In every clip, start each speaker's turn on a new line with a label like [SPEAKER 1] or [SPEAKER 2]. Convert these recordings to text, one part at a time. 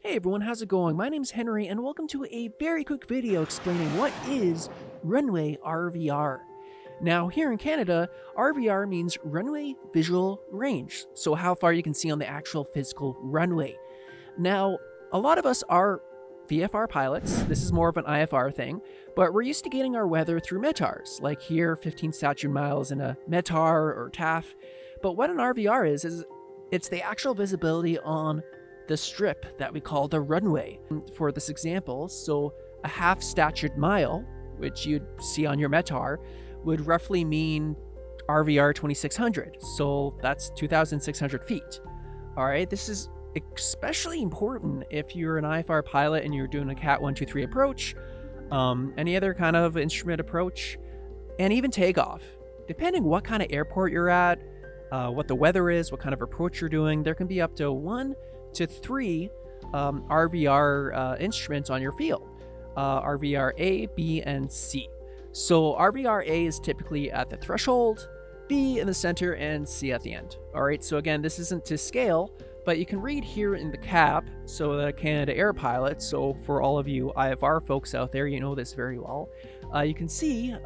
[SPEAKER 1] Hey everyone, how's it going? My name's Henry and welcome to a very quick video explaining what is runway RVR. Now here in Canada, RVR means runway visual range, so how far you can see on the actual physical runway. Now, a lot of us are VFR pilots, this is more of an IFR thing, but we're used to getting our weather through METARs, like here 15 statute miles in a METAR or TAF. But what an RVR is it's the actual visibility on the strip that we call the runway. For this example, so a half statute mile, which you'd see on your METAR, would roughly mean RVR 2600, so that's 2,600 feet. All right, this is especially important if you're an IFR pilot and you're doing a Cat 123 approach, any other kind of instrument approach, and even takeoff. Depending what kind of airport you're at, what the weather is, what kind of approach you're doing, there can be up to 1 to 3 RVR instruments on your field, RVR A, B, and C. So RVR A is typically at the threshold, B in the center, and C at the end. All right, so again, this isn't to scale, but you can read here in the cap, so the Canada Air Pilot, so for all of you IFR folks out there, you know this very well. You can see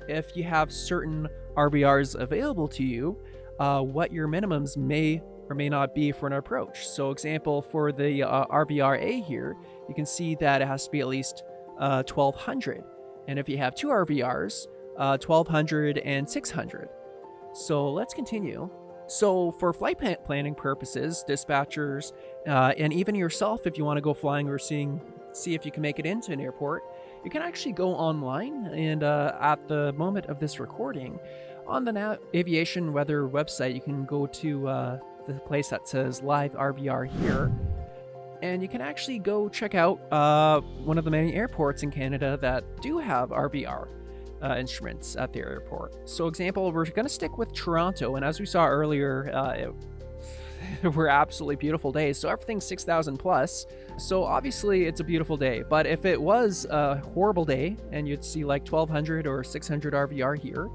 [SPEAKER 1] if you have certain RVRs available to you, what your minimums may or may not be for an approach. So example, for the RVR-A here, you can see that it has to be at least 1200. And if you have two RVRs, 1200 and 600. So let's continue. So for flight planning purposes, dispatchers, and even yourself, if you want to go flying or see if you can make it into an airport, you can actually go online and at the moment of this recording, on the aviation weather website, you can go to the place that says live RVR here, and you can actually go check out one of the many airports in Canada that do have RVR instruments at their airport. So example, we're going to stick with Toronto, and as we saw earlier, were absolutely beautiful days, so everything's 6,000 plus, so obviously it's a beautiful day. But if it was a horrible day and you'd see like 1200 or 600 RVR here,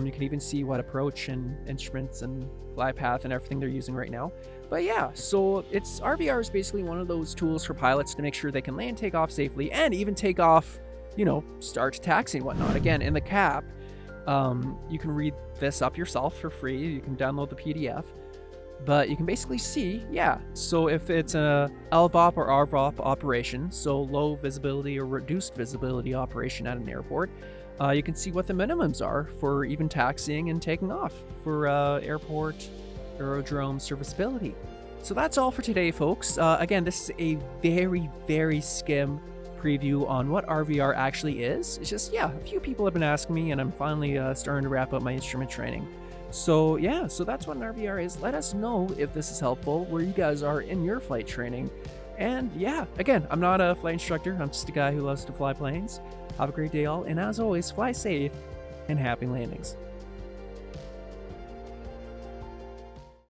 [SPEAKER 1] you can even see what approach and instruments and fly path and everything they're using right now. But yeah, so RVR is basically one of those tools for pilots to make sure they can land, take off safely, and even take off, start taxi and whatnot. Again, in the cap, you can read this up yourself for free. You can download the PDF, but you can basically see, so if it's a LVOP or RVOP operation, so low visibility or reduced visibility operation at an airport, you can see what the minimums are for even taxiing and taking off for airport, aerodrome serviceability. So that's all for today, folks. Again, this is a very, very skim preview on what RVR actually is. It's just, a few people have been asking me, and I'm finally starting to wrap up my instrument training. So so that's what an RVR is. Let us know if this is helpful, where you guys are in your flight training. And again, I'm not a flight instructor. I'm just a guy who loves to fly planes. Have a great day all, and as always, fly safe and happy landings.